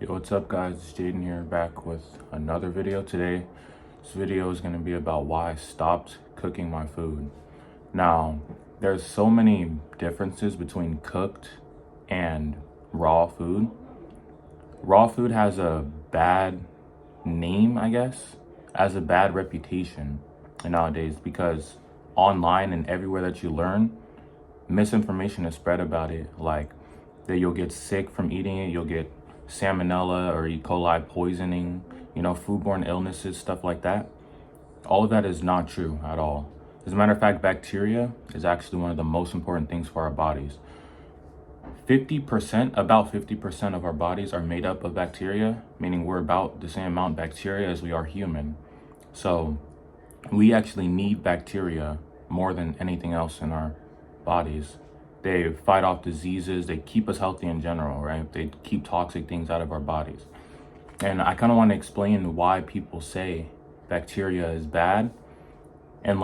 Yo, what's up guys, it's Jaden here back with another video. Today, this video is going to be about why I stopped cooking my food. Now, there's so many differences between cooked and raw food. Raw food has a bad name, I guess, has a bad reputation nowadays because online and everywhere that you learn, misinformation is spread about it, like that you'll get sick from eating it, you'll get salmonella or E. coli poisoning, foodborne illnesses, stuff like that. All of that is not true at all. As a matter of fact, bacteria is actually one of the most important things for our bodies. About 50% of our bodies are made up of bacteria, meaning we're about the same amount of bacteria as we are human. So we actually need bacteria more than anything else in our bodies. They fight off diseases, they keep us healthy in general, right? They keep toxic things out of our bodies. And I kind of want to explain why people say bacteria is bad. And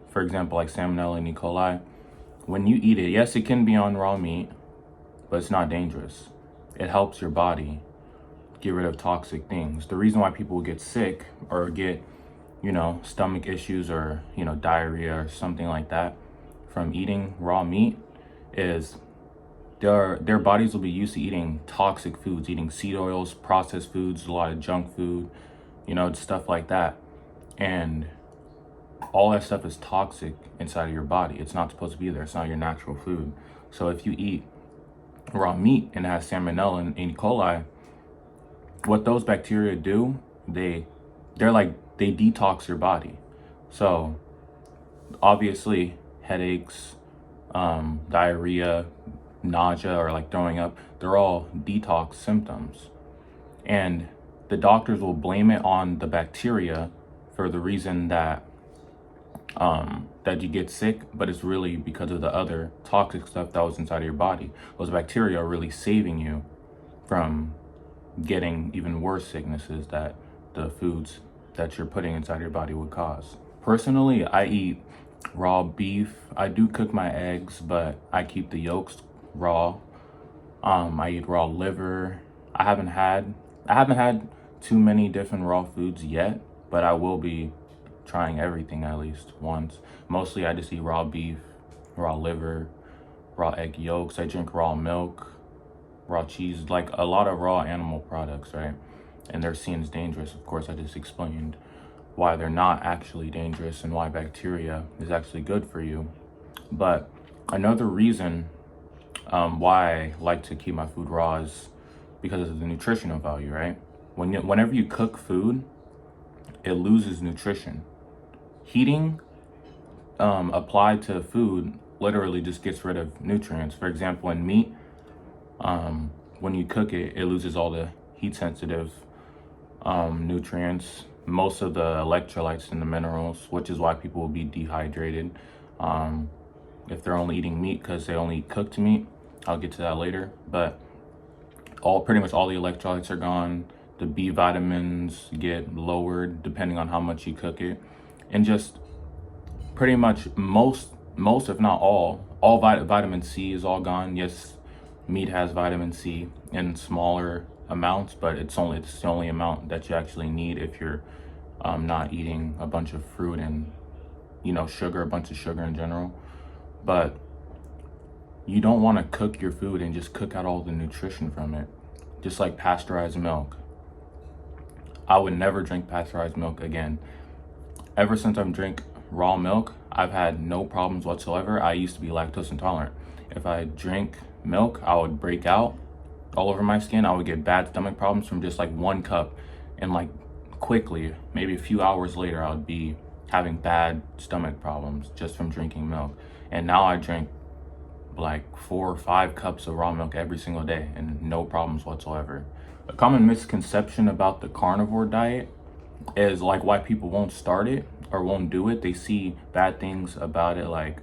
for example, like salmonella and E. coli, when you eat it, yes, it can be on raw meat, but it's not dangerous. It helps your body get rid of toxic things. The reason why people get sick or get, stomach issues or, diarrhea or something like that from eating raw meat is their bodies will be used to eating toxic foods, eating seed oils, processed foods, a lot of junk food, stuff like that. And all that stuff is toxic inside of your body. It's not supposed to be there. It's not your natural food. So if you eat raw meat and it has salmonella and E. coli, what those bacteria do, they detox your body. So obviously headaches, diarrhea, nausea, or throwing up, they're all detox symptoms. And the doctors will blame it on the bacteria for the reason that you get sick, but it's really because of the other toxic stuff that was inside of your body. Those bacteria are really saving you from getting even worse sicknesses that the foods that you're putting inside your body would cause. Personally, I eat raw beef. I do cook my eggs, but I keep the yolks raw. I eat raw liver. I haven't had too many different raw foods yet, but I will be trying everything at least once. Mostly I just eat raw beef, raw liver, raw egg yolks. I drink raw milk, raw cheese, like a lot of raw animal products, right? And they're seen as dangerous. Of course, I just explained why they're not actually dangerous and why bacteria is actually good for you. But another reason why I like to keep my food raw is because of the nutritional value, right? Whenever you cook food, it loses nutrition. Heating applied to food literally just gets rid of nutrients. For example, in meat, when you cook it, it loses all the heat sensitive nutrients, most of the electrolytes and the minerals, which is why people will be dehydrated if they're only eating meat because they only eat cooked meat. I'll get to that later. But pretty much all the electrolytes are gone. The B vitamins get lowered depending on how much you cook it. And just pretty much most if not all vitamin C is all gone. Yes, meat has vitamin C in smaller amounts, but it's the only amount that you actually need if you're not eating a bunch of fruit and a bunch of sugar in general. But you don't want to cook your food and just cook out all the nutrition from it. Just like pasteurized milk, I would never drink pasteurized milk again. Ever since I've drank raw milk, I've had no problems whatsoever. I used to be lactose intolerant. If I drink milk, I would break out all over my skin. I would get bad stomach problems from just one cup, and quickly, maybe a few hours later, I would be having bad stomach problems just from drinking milk. And now I drink 4 or 5 cups of raw milk every single day and no problems whatsoever. A common misconception about the carnivore diet is why people won't start it or won't do it. They see bad things about it, electrolyte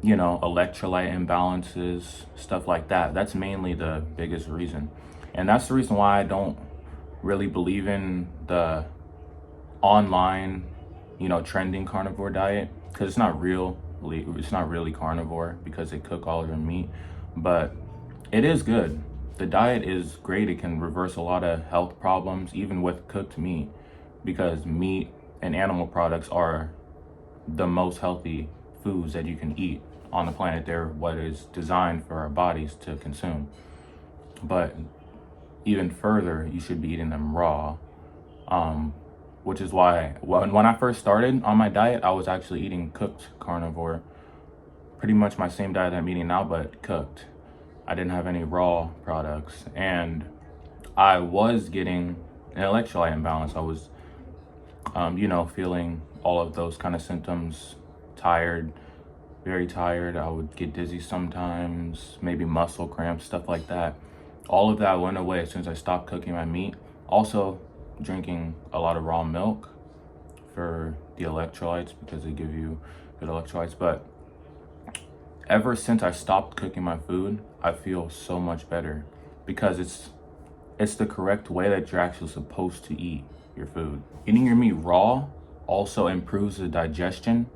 imbalances, stuff like that. That's mainly the biggest reason. And that's the reason why I don't really believe in the online, trending carnivore diet, because it's not really carnivore because they cook all of their meat, but it is good. the diet is great. It can reverse a lot of health problems, even with cooked meat, because meat and animal products are the most healthy foods that you can eat on the planet. They're what is designed for our bodies to consume. But even further, you should be eating them raw, which is why when I first started on my diet, I was actually eating cooked carnivore, pretty much my same diet I'm eating now, but cooked. I didn't have any raw products, and I was getting an electrolyte imbalance. I was, feeling all of those kind of symptoms, tired, very tired. I would get dizzy sometimes, maybe muscle cramps, stuff like that. All of that went away as soon as I stopped cooking my meat. Also, drinking a lot of raw milk for the electrolytes, because they give you good electrolytes. But ever since I stopped cooking my food, I feel so much better, because it's the correct way that you're actually supposed to eat your food. Eating your meat raw also improves the digestion.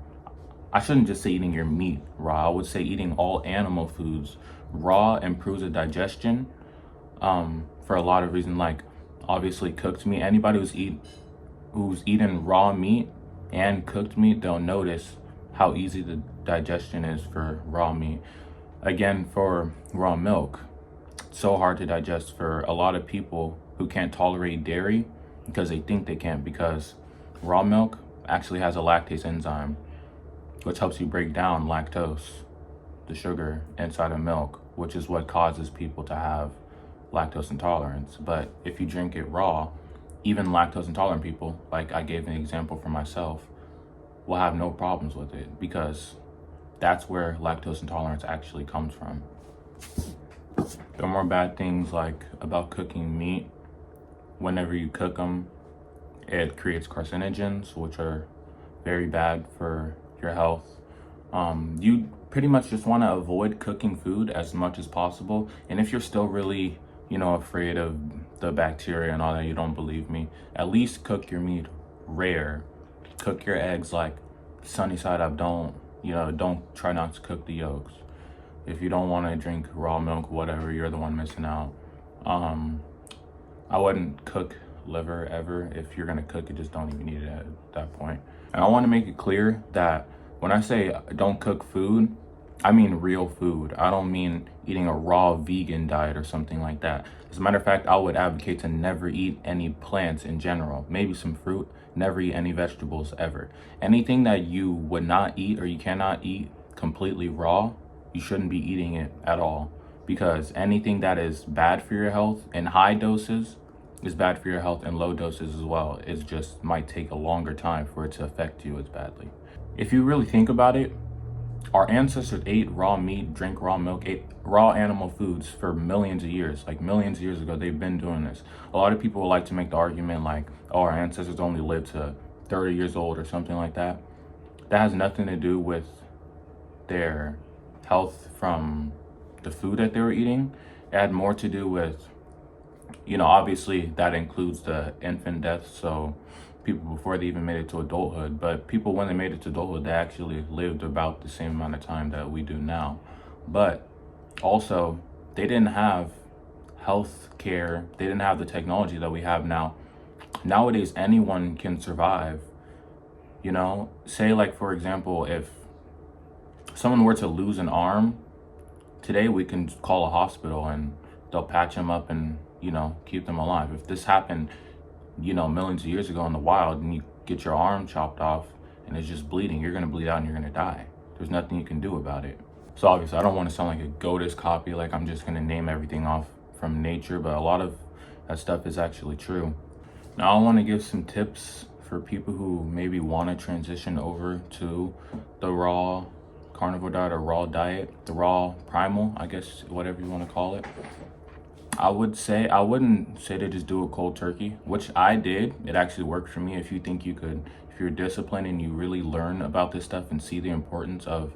I shouldn't just say eating your meat raw. I would say eating all animal foods raw improves the digestion for a lot of reasons. Like, obviously, cooked meat. Anybody who's eaten raw meat and cooked meat, they'll notice how easy the digestion is for raw meat. Again, for raw milk, so hard to digest for a lot of people who can't tolerate dairy, because they think they can't, because raw milk actually has a lactase enzyme, which helps you break down lactose, the sugar inside of milk, which is what causes people to have lactose intolerance. But if you drink it raw, even lactose intolerant people, like I gave an example for myself, will have no problems with it, because that's where lactose intolerance actually comes from. There are more bad things like about cooking meat. Whenever you cook them, it creates carcinogens, which are very bad for your health. You pretty much just want to avoid cooking food as much as possible. And if you're still really, afraid of the bacteria and all that, you don't believe me, at least cook your meat rare. Cook your eggs like sunny side up. Don't try not to cook the yolks. If you don't want to drink raw milk, whatever, you're the one missing out. I wouldn't cook liver ever. If you're gonna cook it, just don't even eat it at that point. And I want to make it clear that when I say don't cook food, I mean real food. I don't mean eating a raw vegan diet or something like that. As a matter of fact, I would advocate to never eat any plants in general. Maybe some fruit, never eat any vegetables ever. Anything that you would not eat or you cannot eat completely raw, you shouldn't be eating it at all, because anything that is bad for your health in high doses is bad for your health in low doses as well. It just might take a longer time for it to affect you as badly. If you really think about it, our ancestors ate raw meat, drank raw milk, ate raw animal foods for millions of years. Like millions of years ago, they've been doing this. A lot of people would like to make the argument like, oh, our ancestors only lived to 30 years old or something like that. That has nothing to do with their health from the food that they were eating. It had more to do with, obviously that includes the infant deaths. So people before they even made it to adulthood, but people when they made it to adulthood, they actually lived about the same amount of time that we do now. But also, they didn't have health care. They didn't have the technology that we have now. Nowadays, anyone can survive. Say like, for example, if someone were to lose an arm, today we can call a hospital and they'll patch them up and, keep them alive. If this happened, millions of years ago in the wild, and you get your arm chopped off and it's just bleeding, you're going to bleed out and you're going to die. There's nothing you can do about it. So obviously, I don't want to sound like a GOATist copy, like I'm just going to name everything off from nature, but a lot of that stuff is actually true. Now, I want to give some tips for people who maybe want to transition over to the raw carnivore diet or raw diet, the raw primal, I guess, whatever you want to call it. I wouldn't say to just do it cold turkey, which I did. It actually worked for me. If you think you could, if you're disciplined and you really learn about this stuff and see the importance of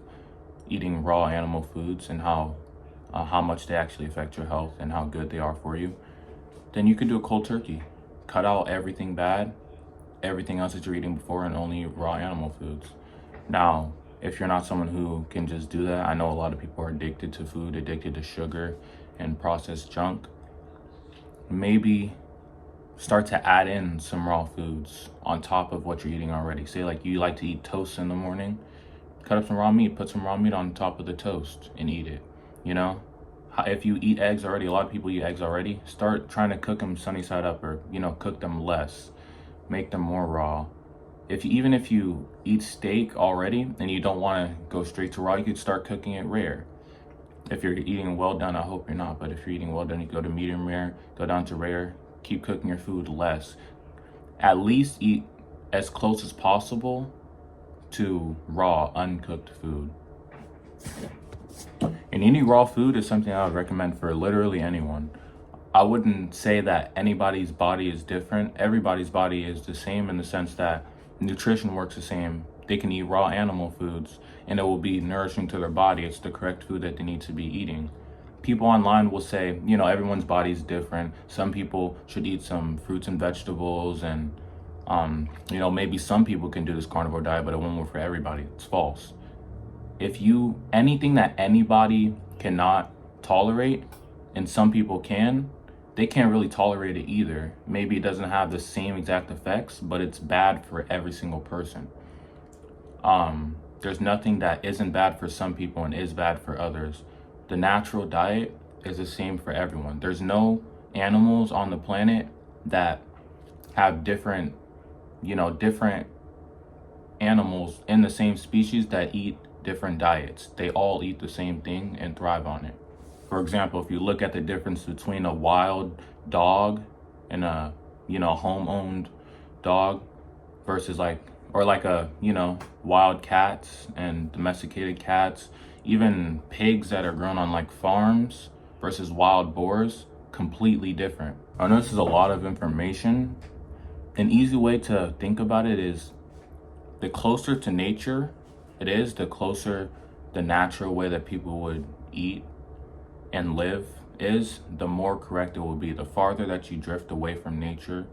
eating raw animal foods and how much they actually affect your health and how good they are for you, then you could do a cold turkey. Cut out everything bad, everything else that you're eating before, and only raw animal foods. Now, if you're not someone who can just do that, I know a lot of people are addicted to food, addicted to sugar and processed junk. maybe start to add in some raw foods on top of what you're eating already. Say like you like to eat toast in the morning, cut up some raw meat, put some raw meat on top of the toast and eat it. You know, if you eat eggs already, a lot of people eat eggs already, start trying to cook them sunny side up, or, you know, cook them less, make them more raw. Even if you eat steak already and you don't want to go straight to raw, you could start cooking it rare. If you're eating well done, I hope you're not, but if you're eating well done, you go to medium rare, go down to rare, keep cooking your food less. At least eat as close as possible to raw, uncooked food. And eating raw food is something I would recommend for literally anyone. I wouldn't say that anybody's body is different. Everybody's body is the same in the sense that nutrition works the same. They can eat raw animal foods and it will be nourishing to their body. It's the correct food that they need to be eating. People online will say, you know, everyone's body is different. Some people should eat some fruits and vegetables, and you know, maybe some people can do this carnivore diet, but it won't work for everybody. It's false. Anything that anybody cannot tolerate and some people can, they can't really tolerate it either. Maybe it doesn't have the same exact effects, but it's bad for every single person. There's nothing that isn't bad for some people and is bad for others. The natural diet is the same for everyone. There's no animals on the planet that have different animals in the same species that eat different diets. They all eat the same thing and thrive on it. For example, if you look at the difference between a wild dog and a, home-owned dog versus wild cats and domesticated cats, even pigs that are grown on like farms versus wild boars, completely different. I know this is a lot of information. An easy way to think about it is the closer to nature it is, the closer the natural way that people would eat and live is, the more correct it will be. The farther that you drift away from nature,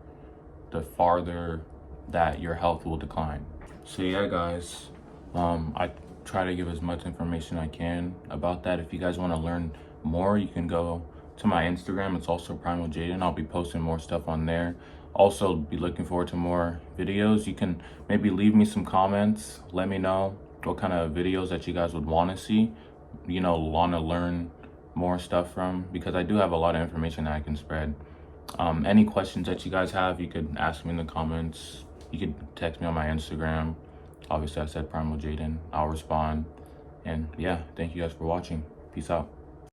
the farther that your health will decline. So yeah, guys, I try to give as much information I can about that. If you guys want to learn more, you can go to my Instagram. It's also Primal Jaden. I'll be posting more stuff on there. Also be looking forward to more videos. You can maybe leave me some comments. Let me know what kind of videos that you guys would want to see, want to learn more stuff from, because I do have a lot of information that I can spread. Any questions that you guys have, you could ask me in the comments. You could text me on my Instagram. Obviously, I said Primal Jaden. I'll respond. And yeah, thank you guys for watching. Peace out.